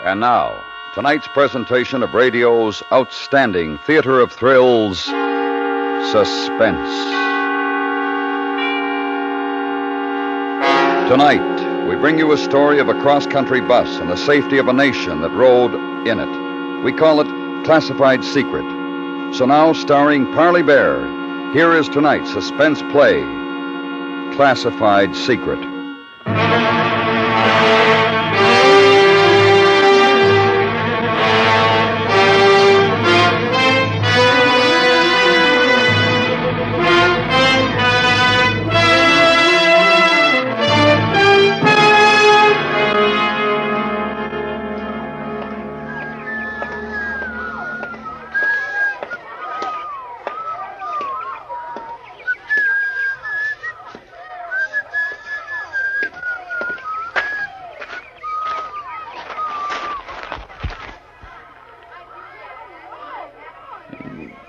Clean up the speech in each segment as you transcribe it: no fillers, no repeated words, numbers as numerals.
And now, tonight's presentation of radio's outstanding theater of thrills, Suspense. Tonight, we bring you a story of a cross-country bus and the safety of a nation that rode in it. We call it Classified Secret. So now, starring Parley Bear, here is tonight's suspense play, Classified Secret.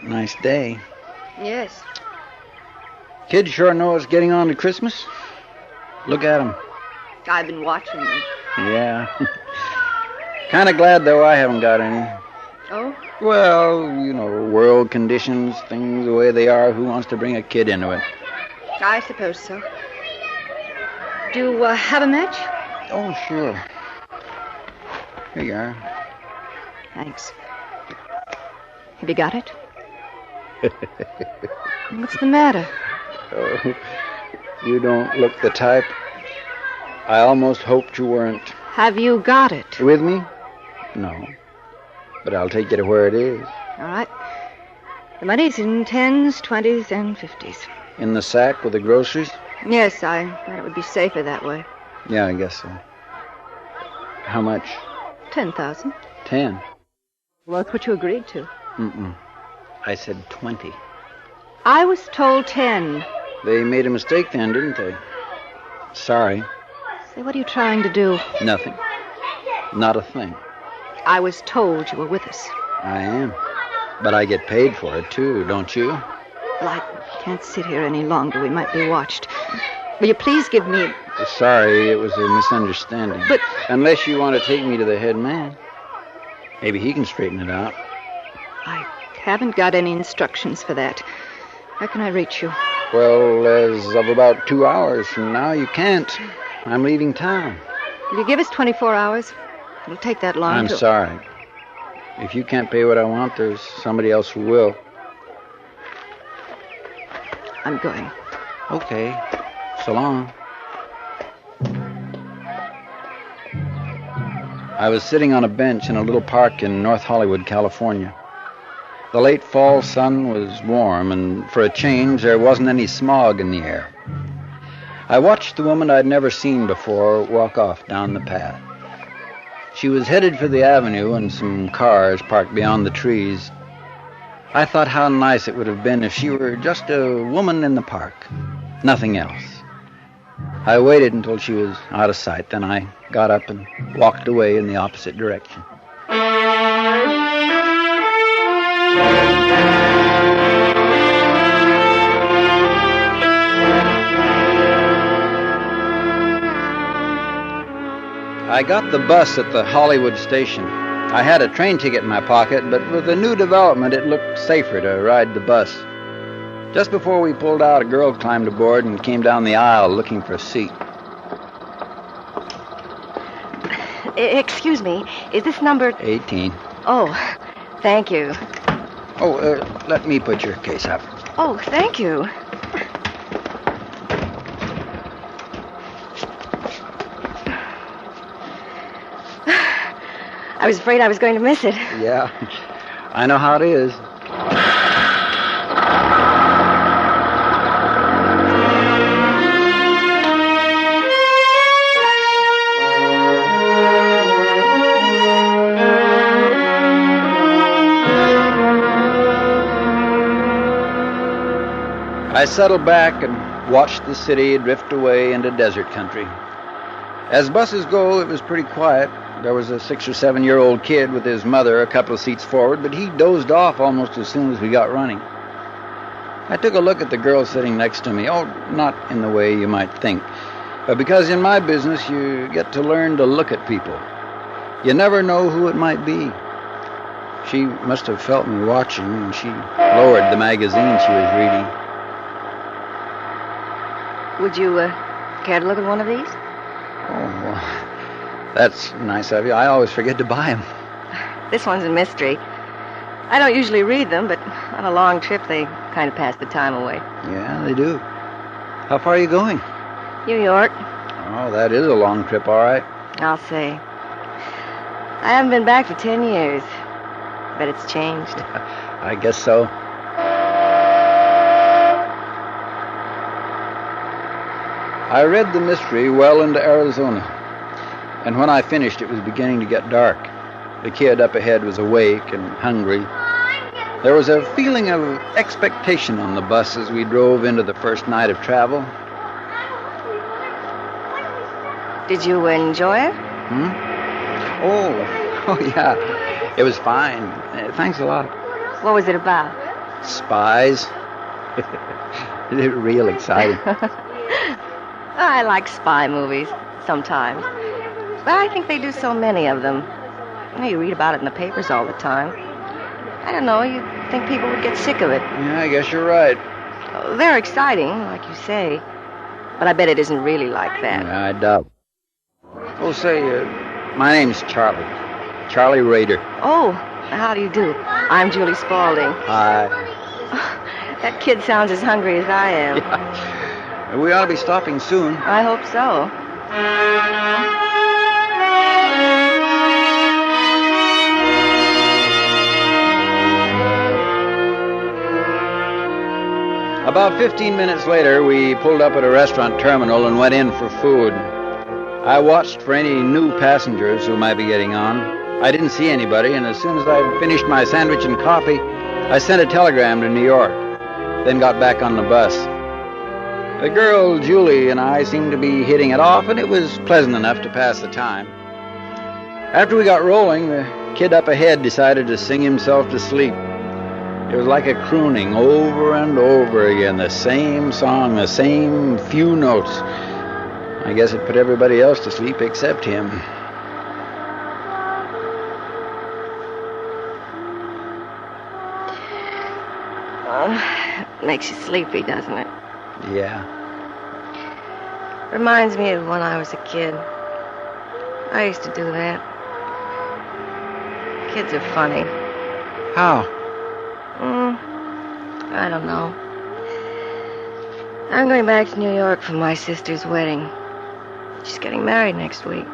Nice day. Yes. Kids sure know it's getting on to Christmas. Look at them. I've been watching them. Yeah. Kind of glad, though, I haven't got any. Oh? Well, you know, world conditions, things the way they are. Who wants to bring a kid into it? I suppose so. Do you have a match? Oh, sure. Here you are. Thanks. Have you got it? What's the matter? Oh, you don't look the type. I almost hoped you weren't. Have you got it? With me? No. But I'll take you to where it is. All right. The money's in 10s, 20s, and 50s. In the sack with the groceries? Yes, I thought it would be safer that way. Yeah, I guess so. How much? 10,000. 10? Well, that's what you agreed to. Mm-mm. I said 20. I was told 10. They made a mistake then, didn't they? Sorry. Say, what are you trying to do? Nothing. Not a thing. I was told you were with us. I am. But I get paid for it, too, don't you? Well, I can't sit here any longer. We might be watched. Will you please give me... Sorry, it was a misunderstanding. But... Unless you want to take me to the head man. Maybe he can straighten it out. I haven't got any instructions for that. How can I reach you? Well, as of about 2 hours from now, you can't. I'm leaving town. Will you give us 24 hours? It'll take that long. I'm sorry. If you can't pay what I want, there's somebody else who will. I'm going. Okay. So long. I was sitting on a bench in a little park in North Hollywood, California. The late fall sun was warm, and for a change, there wasn't any smog in the air. I watched the woman I'd never seen before walk off down the path. She was headed for the avenue and some cars parked beyond the trees. I thought how nice it would have been if she were just a woman in the park, nothing else. I waited until she was out of sight, then I got up and walked away in the opposite direction. I got the bus at the Hollywood station. I had a train ticket in my pocket, but with the new development, it looked safer to ride the bus. Just before we pulled out, a girl climbed aboard and came down the aisle looking for a seat. Excuse me, is this number... 18. Oh, thank you. Oh, let me put your case up. Oh, thank you. I was afraid I was going to miss it. Yeah, I know how it is. I settled back and watched the city drift away into desert country. As buses go, it was pretty quiet. There was a 6 or 7 year old kid with his mother a couple of seats forward, but he dozed off almost as soon as we got running. I took a look at the girl sitting next to me. Oh, not in the way you might think, but because in my business you get to learn to look at people. You never know who it might be. She must have felt me watching, and she lowered the magazine she was reading. Would you care to look at one of these? Oh, well, that's nice of you. I always forget to buy them. This one's a mystery. I don't usually read them, but on a long trip, they kind of pass the time away. Yeah, they do. How far are you going? New York. Oh, that is a long trip, all right. I'll say. I haven't been back for 10 years. Bet it's changed. I guess so. I read the mystery well into Arizona, and when I finished, it was beginning to get dark. The kid up ahead was awake and hungry. There was a feeling of expectation on the bus as we drove into the first night of travel. Did you enjoy it? Oh, yeah. It was fine. Thanks a lot. What was it about? Spies. Real exciting. I like spy movies sometimes, but I think they do so many of them. You read about it in the papers all the time. I don't know, you'd think people would get sick of it. Yeah, I guess you're right. They're exciting, like you say, but I bet it isn't really like that. Yeah, I doubt. Oh, say, my name's Charlie. Charlie Rader. Oh, how do you do? I'm Julie Spaulding. Hi. That kid sounds as hungry as I am. Yeah. We ought to be stopping soon. I hope so. About 15 minutes later, we pulled up at a restaurant terminal and went in for food. I watched for any new passengers who might be getting on. I didn't see anybody, and as soon as I'd finished my sandwich and coffee, I sent a telegram to New York, then got back on the bus. The girl, Julie, and I seemed to be hitting it off, and it was pleasant enough to pass the time. After we got rolling, the kid up ahead decided to sing himself to sleep. It was like a crooning over and over again, the same song, the same few notes. I guess it put everybody else to sleep except him. Makes you sleepy, doesn't it? Yeah. Reminds me of when I was a kid. I used to do that. Kids are funny. How? I don't know. I'm going back to New York for my sister's wedding. She's getting married next week.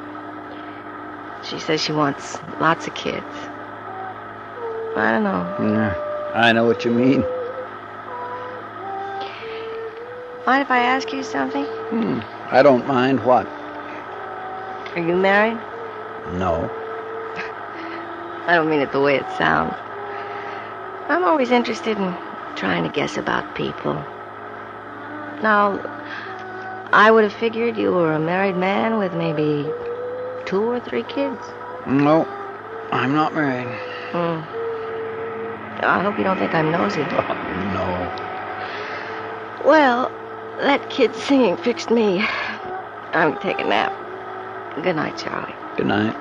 She says she wants lots of kids. I don't know. I know what you mean. Mind if I ask you something? I don't mind what. Are you married? No. I don't mean it the way it sounds. I'm always interested in trying to guess about people. Now, I would have figured you were a married man with maybe 2 or 3 kids. No, I'm not married. I hope you don't think I'm nosy. No. Well, that kid singing fixed me. I'm going to take a nap. Good night, Charlie. Good night.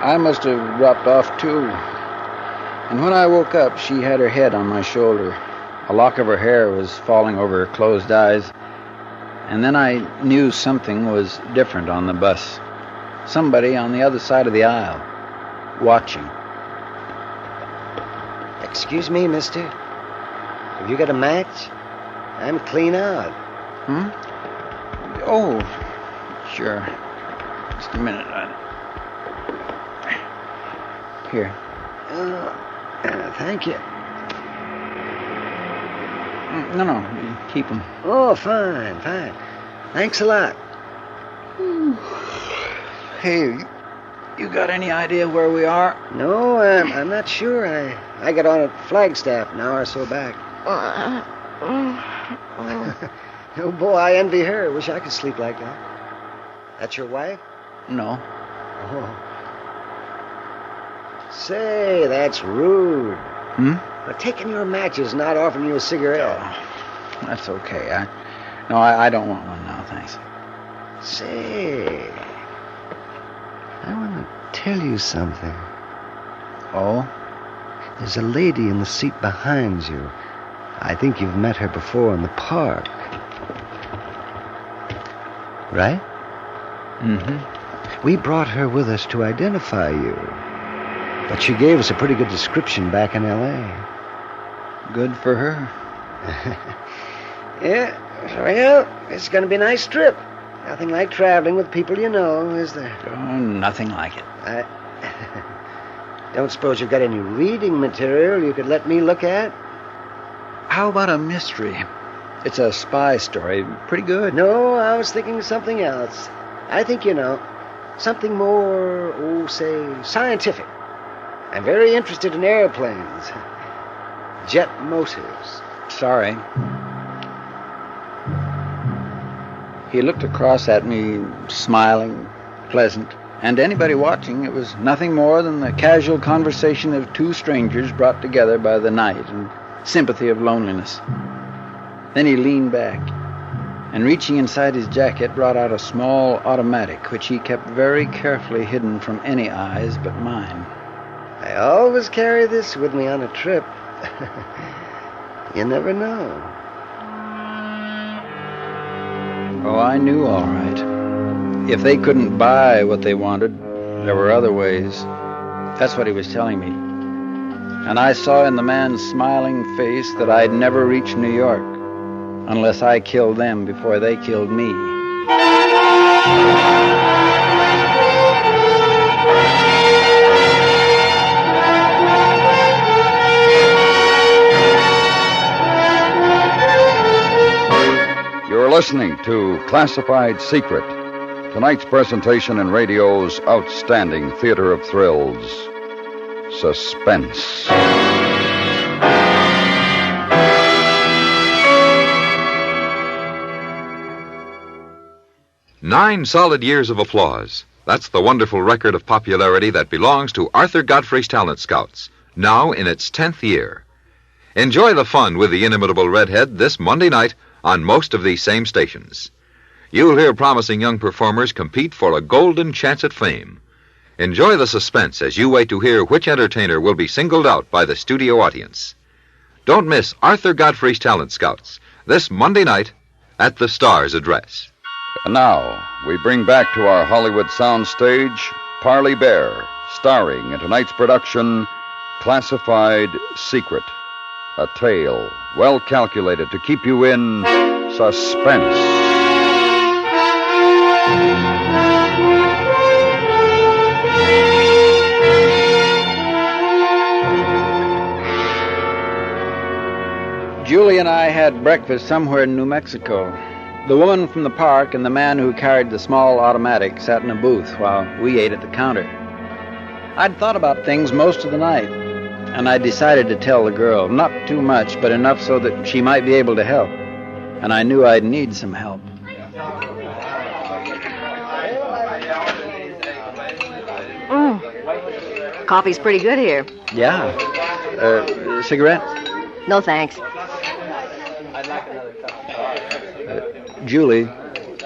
I must have dropped off, too. And when I woke up, she had her head on my shoulder. A lock of her hair was falling over her closed eyes. And then I knew something was different on the bus. Somebody on the other side of the aisle, watching. Excuse me, mister. Have you got a match? I'm clean out. Oh, sure. Just a minute. Here. Thank you. No, keep them. Oh, fine. Thanks a lot. Hey, you got any idea where we are? No, I'm not sure. I got on at Flagstaff an hour or so back. Oh, boy, I envy her. Wish I could sleep like that. That's your wife? No. Oh. Say, that's rude. But taking your matches, not offering you a cigarette. Oh, that's okay. I don't want one now, thanks. Say, I want to tell you something. Oh? There's a lady in the seat behind you. I think you've met her before in the park. Right? Mm-hmm. We brought her with us to identify you. But she gave us a pretty good description back in L.A. Good for her. Yeah, well, it's going to be a nice trip. Nothing like traveling with people you know, is there? Oh, nothing like it. I don't suppose you've got any reading material you could let me look at? How about a mystery? It's a spy story. Pretty good. No, I was thinking something else. I think you know. Something more, say, scientific. I'm very interested in airplanes. Jet motors. Sorry. He looked across at me, smiling, pleasant. And to anybody watching, it was nothing more than the casual conversation of two strangers brought together by the night and sympathy of loneliness. Then he leaned back, and reaching inside his jacket, brought out a small automatic, which he kept very carefully hidden from any eyes but mine. I always carry this with me on a trip. You never know. Oh, I knew all right. If they couldn't buy what they wanted, there were other ways. That's what he was telling me. And I saw in the man's smiling face that I'd never reach New York unless I killed them before they killed me. You're listening to Classified Secret, tonight's presentation in radio's outstanding theater of thrills, Suspense. Nine solid years of applause. That's the wonderful record of popularity that belongs to Arthur Godfrey's Talent Scouts, now in its 10th year. Enjoy the fun with the inimitable redhead this Monday night on most of these same stations. You'll hear promising young performers compete for a golden chance at fame. Enjoy the suspense as you wait to hear which entertainer will be singled out by the studio audience. Don't miss Arthur Godfrey's Talent Scouts this Monday night at the Star's Address. And now, we bring back to our Hollywood soundstage Parley Bear, starring in tonight's production, Classified Secret. A tale well calculated to keep you in suspense. Julie and I had breakfast somewhere in New Mexico. The woman from the park and the man who carried the small automatic sat in a booth while we ate at the counter. I'd thought about things most of the night, and I decided to tell the girl, not too much, but enough so that she might be able to help. And I knew I'd need some help. Coffee's pretty good here. Yeah. Cigarette? No, thanks. Julie,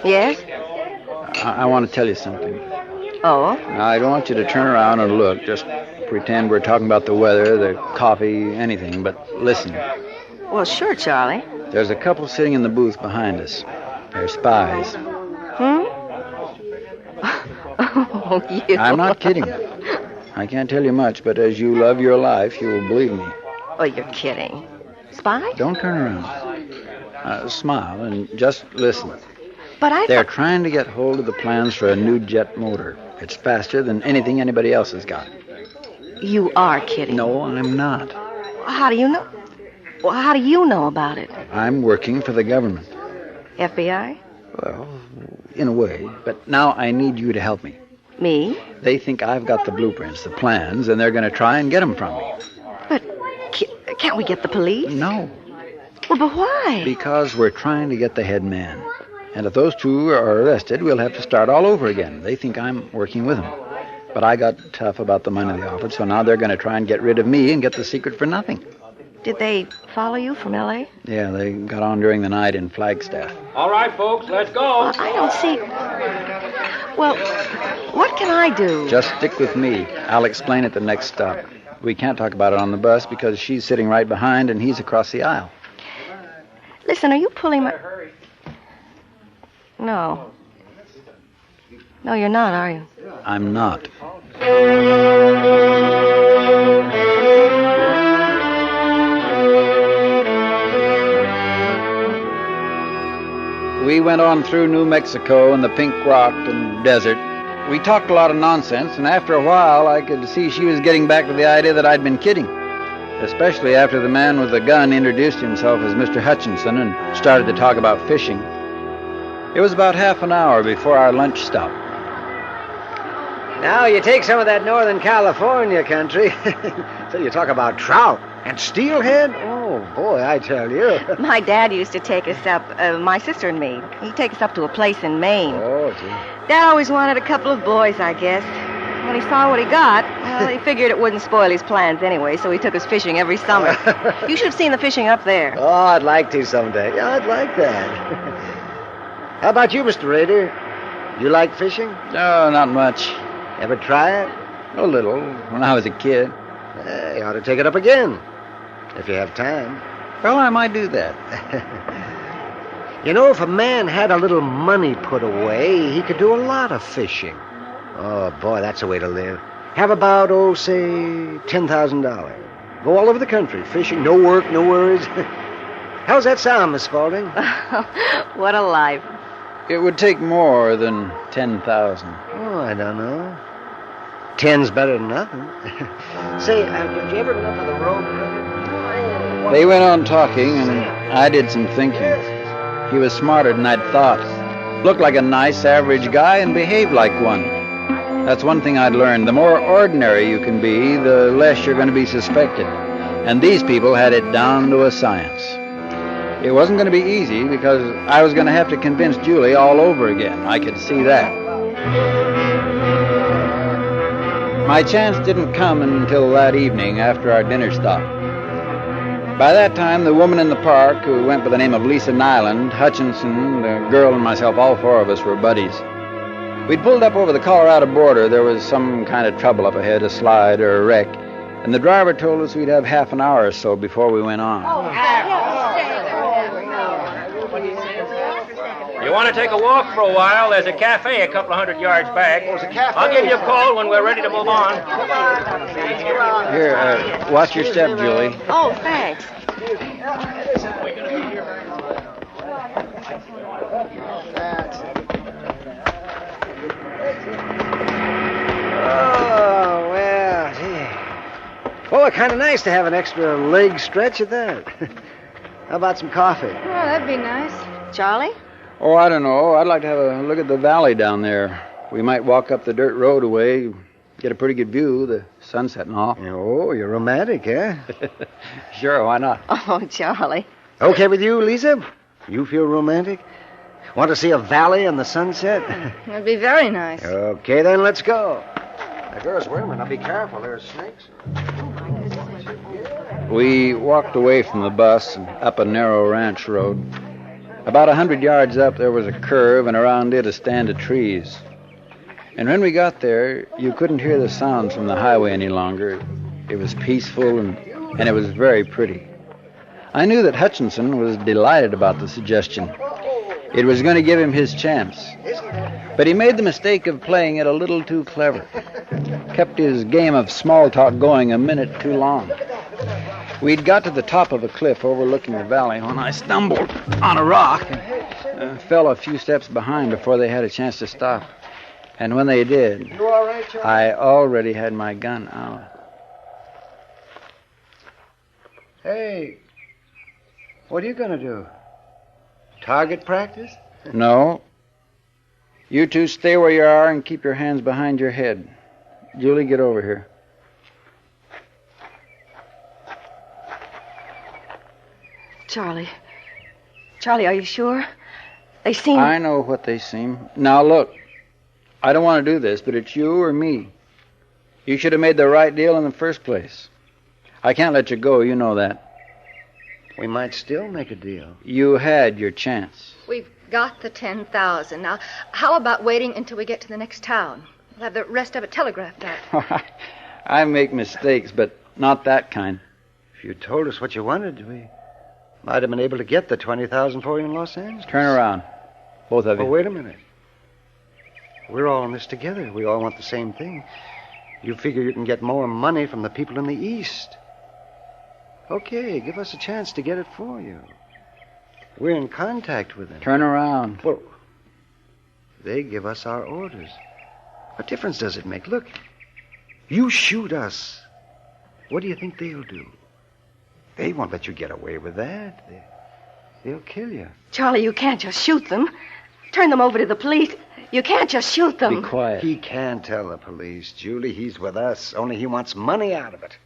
Yes? I want to tell you something. Oh? Now, I don't want you to turn around and look. Just pretend we're talking about the weather, the coffee, anything. But listen. Well, sure, Charlie. There's a couple sitting in the booth behind us. They're spies. Oh, you. I'm not kidding. I can't tell you much, but as you love your life, you will believe me. Oh, you're kidding. Spy? Don't turn around. Smile and just listen. But They're trying to get hold of the plans for a new jet motor. It's faster than anything anybody else has got. You are kidding. No, I'm not. How do you know? Well, how do you know about it? I'm working for the government. FBI? Well, in a way. But now I need you to help me. Me? They think I've got the blueprints, the plans, and they're going to try and get them from me. But can't we get the police? No, Well, but why? because we're trying to get the head man. And if those two are arrested, we'll have to start all over again. They think I'm working with them. But I got tough about the money they offered, so now they're going to try and get rid of me and get the secret for nothing. Did they follow you from L.A.? Yeah, they got on during the night in Flagstaff. All right, folks, let's go. Well, I don't see... Well, what can I do? Just stick with me. I'll explain at the next stop. We can't talk about it on the bus because she's sitting right behind and he's across the aisle. Listen, are you pulling my... No. No, you're not, are you? I'm not. We went on through New Mexico and the pink rock and desert. We talked a lot of nonsense, and after a while I could see she was getting back to the idea that I'd been kidding, especially after the man with the gun introduced himself as Mr. Hutchinson and started to talk about fishing. It was about half an hour before our lunch stop. Now you take some of that Northern California country. So you talk about trout and steelhead. Oh, boy, I tell you. My dad used to take us up, my sister and me. He'd take us up to a place in Maine. Oh, gee. Dad always wanted a couple of boys, I guess. When he saw what he got, well, he figured it wouldn't spoil his plans anyway, so he took us fishing every summer. You should have seen the fishing up there. Oh, I'd like to someday. Yeah, I'd like that. How about you, Mr. Rader? You like fishing? No, not much. Ever try it? A little, when I was a kid. You ought to take it up again, if you have time. Well, I might do that. You know, if a man had a little money put away, he could do a lot of fishing. Oh, boy, that's the way to live. Have about, say, $10,000. Go all over the country, fishing, no work, no worries. How's that sound, Miss Spaulding? What a life. It would take more than 10,000. Oh, I don't know. 10's better than nothing. Say, did you ever look at the road? They went on talking, and I did some thinking. He was smarter than I'd thought. Looked like a nice, average guy and behaved like one. That's one thing I'd learned. The more ordinary you can be, the less you're going to be suspected. And these people had it down to a science. It wasn't going to be easy because I was going to have to convince Julie all over again. I could see that. My chance didn't come until that evening after our dinner stop. By that time, the woman in the park, who went by the name of Lisa Nyland, Hutchinson, the girl, and myself, all four of us were buddies. We'd pulled up over the Colorado border. There was some kind of trouble up ahead, a slide or a wreck, and the driver told us we'd have half an hour or so before we went on. You want to take a walk for a while? There's a cafe a couple of 100 yards back. There's a cafe? I'll give you a call when we're ready to move on. Here, watch your step, Julie. Oh, thanks. Oh, well, gee. Well, kind of nice to have an extra leg stretch at that. How about some coffee? Oh, that'd be nice. Charlie? Oh, I don't know. I'd like to have a look at the valley down there. We might walk up the dirt road away, get a pretty good view, the sunset and all. Oh, you're romantic, eh? Sure, why not? Oh, Charlie. Okay with you, Lisa? You feel romantic? Want to see a valley and the sunset? That'd be very nice. Okay, then let's go. Now, girls, wait a minute. Now, be careful. There's snakes. We walked away from the bus and up a narrow ranch road. About 100 yards up, there was a curve, and around it a stand of trees. And when we got there, you couldn't hear the sounds from the highway any longer. It was peaceful, and it was very pretty. I knew that Hutchinson was delighted about the suggestion. It was going to give him his chance. But he made the mistake of playing it a little too clever. Kept his game of small talk going a minute too long. We'd got to the top of a cliff overlooking the valley when I stumbled on a rock and fell a few steps behind before they had a chance to stop. And when they did, You all right, Charlie? I already had my gun out. Hey, what are you going to do? Target practice? No. You two stay where you are and keep your hands behind your head. Julie, get over here. Charlie. Charlie, are you sure? They seem... I know what they seem. Now, look, I don't want to do this, but it's you or me. You should have made the right deal in the first place. I can't let you go, you know that. We might still make a deal. You had your chance. We've got the 10,000. Now, how about waiting until we get to the next town? We'll have the rest of it telegraphed out. I make mistakes, but not that kind. If you told us what you wanted, we might have been able to get the 20,000 for you in Los Angeles. Turn around, both of you. Oh, wait a minute. We're all in this together. We all want the same thing. You figure you can get more money from the people in the East. Okay, give us a chance to get it for you. We're in contact with them. Turn around. Well, they give us our orders. What difference does it make? Look, you shoot us. What do you think they'll do? They won't let you get away with that. They'll kill you. Charlie, you can't just shoot them. Turn them over to the police. You can't just shoot them. Be quiet. He can't tell the police, Julie. He's with us. Only he wants money out of it.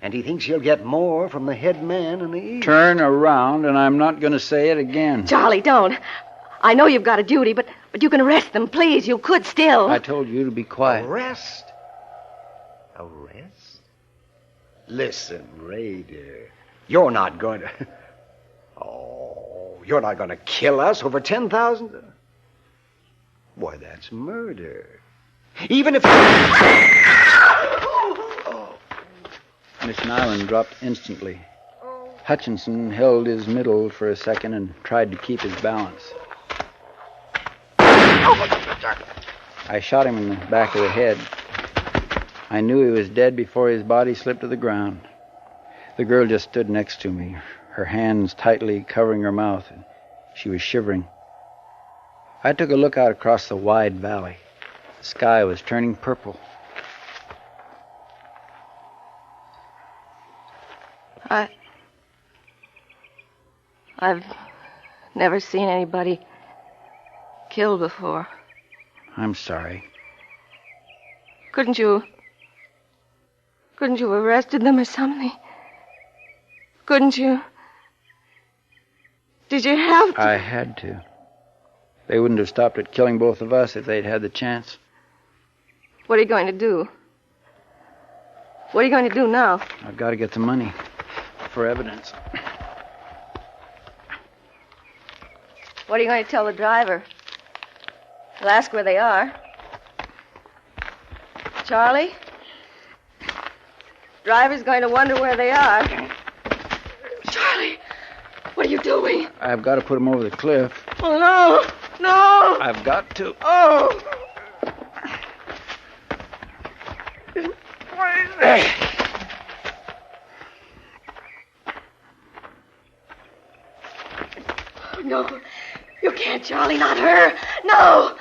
And he thinks he'll get more from the head man in the East. Turn around, and I'm not going to say it again. Charlie, don't. I know you've got a duty, but you can arrest them, please. You could still. I told you to be quiet. Arrest? Listen, Ray, dear. You're not going to... Oh, you're not going to kill us over 10,000? Boy, that's murder. Even if... Miss Nyland dropped instantly. Hutchinson held his middle for a second and tried to keep his balance. I shot him in the back of the head. I knew he was dead before his body slipped to the ground. The girl just stood next to me, her hands tightly covering her mouth. She was shivering. I took a look out across the wide valley. The sky was turning purple. I've never seen anybody killed before. I'm sorry. Couldn't you have arrested them or something? Couldn't you? Did you have to? I had to. They wouldn't have stopped at killing both of us if they'd had the chance. What are you going to do? What are you going to do now? I've got to get the money for evidence. What are you going to tell the driver? He'll ask where they are. Charlie? Driver's going to wonder where they are. Charlie, what are you doing? I've got to put them over the cliff. Oh, no. No. I've got to. Oh. No, you can't, Charlie, not her. No.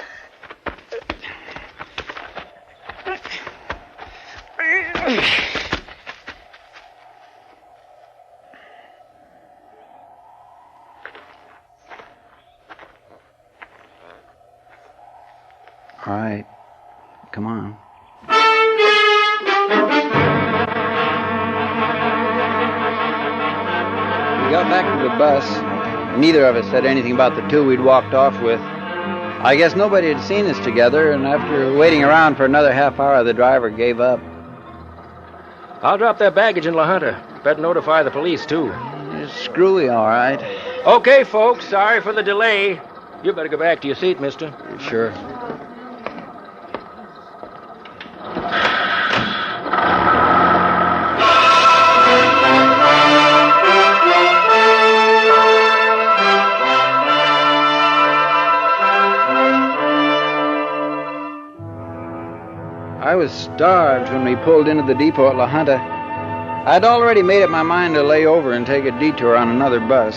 All right. Come on. We got back to the bus. Neither of us said anything about the two we'd walked off with. I guess nobody had seen us together, and after waiting around for another half hour, the driver gave up. I'll drop their baggage in La Junta. Better notify the police, too. It's screwy, all right. Okay, folks. Sorry for the delay. You better go back to your seat, mister. Sure. I was starved when we pulled into the depot at La Junta. I'd already made up my mind to lay over and take a detour on another bus.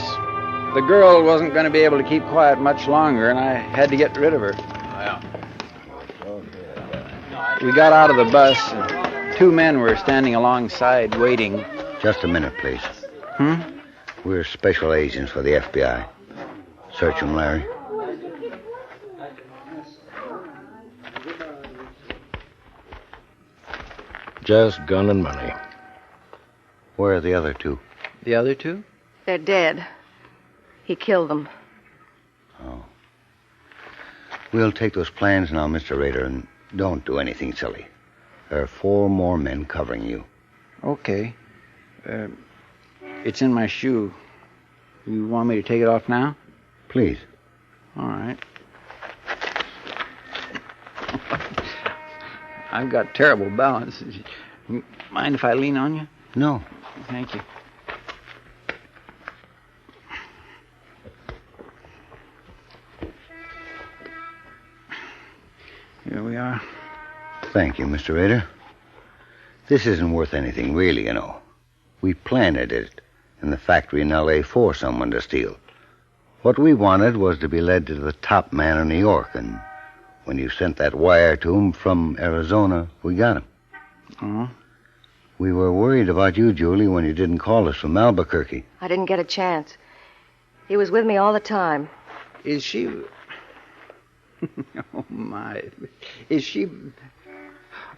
The girl wasn't going to be able to keep quiet much longer, and I had to get rid of her. We got out of the bus, and two men were standing alongside waiting. Just a minute, please. Hmm? We're special agents for the FBI. Search them, Larry. Just gun and money. Where are the other two? The other two? They're dead. He killed them. Oh. We'll take those plans now, Mr. Rader, and don't do anything silly. There are 4 more men covering you. Okay. It's in my shoe. You want me to take it off now? Please. All right. I've got terrible balance. Mind if I lean on you? No. Thank you. Here we are. Thank you, Mr. Rader. This isn't worth anything, really, you know. We planted it in the factory in L.A. for someone to steal. What we wanted was to be led to the top man in New York, and when you sent that wire to him from Arizona, we got him. Oh? We were worried about you, Julie, when you didn't call us from Albuquerque. I didn't get a chance. He was with me all the time. Is she... Oh, my. Is she...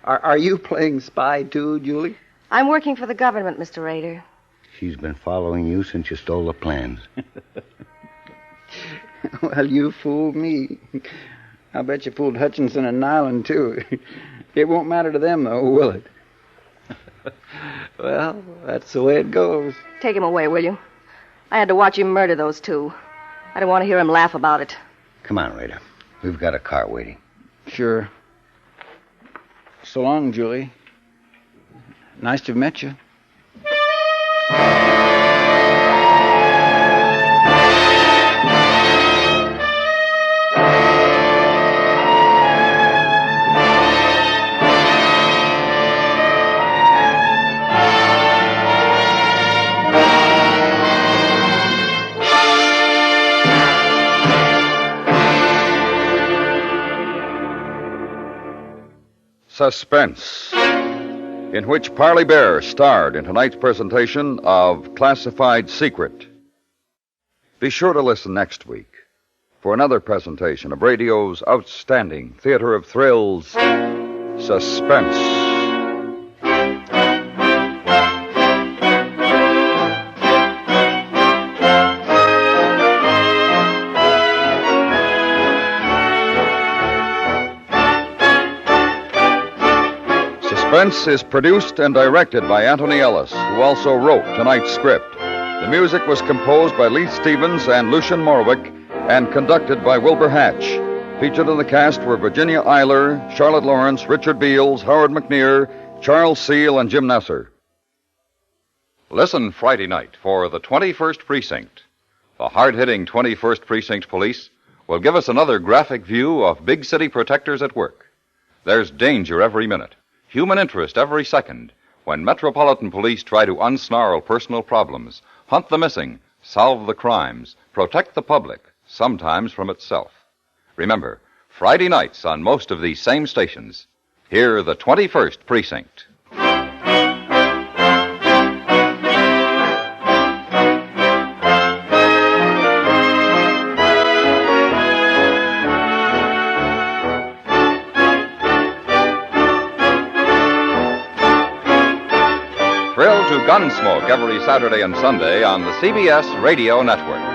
Are you playing spy, too, Julie? I'm working for the government, Mr. Rader. She's been following you since you stole the plans. Well, you fooled me. I'll bet you fooled Hutchinson and Nyland, too. It won't matter to them, though, will it? Well, that's the way it goes. Take him away, will you? I had to watch him murder those 2. I don't want to hear him laugh about it. Come on, Rader. We've got a car waiting. Sure. So long, Julie. Nice to have met you. Suspense, in which Parley Bear starred in tonight's presentation of Classified Secret. Be sure to listen next week for another presentation of radio's outstanding theater of thrills, Suspense. Suspense is produced and directed by Anthony Ellis, who also wrote tonight's script. The music was composed by Lee Stevens and Lucian Morwick and conducted by Wilbur Hatch. Featured in the cast were Virginia Eiler, Charlotte Lawrence, Richard Beals, Howard McNear, Charles Seal, and Jim Nasser. Listen Friday night for the 21st Precinct. The hard-hitting 21st Precinct Police will give us another graphic view of big city protectors at work. There's danger every minute, human interest every second, when Metropolitan Police try to unsnarl personal problems, hunt the missing, solve the crimes, protect the public, sometimes from itself. Remember, Friday nights on most of these same stations. Hear the 21st Precinct. Thrill to Gunsmoke every Saturday and Sunday on the CBS Radio Network.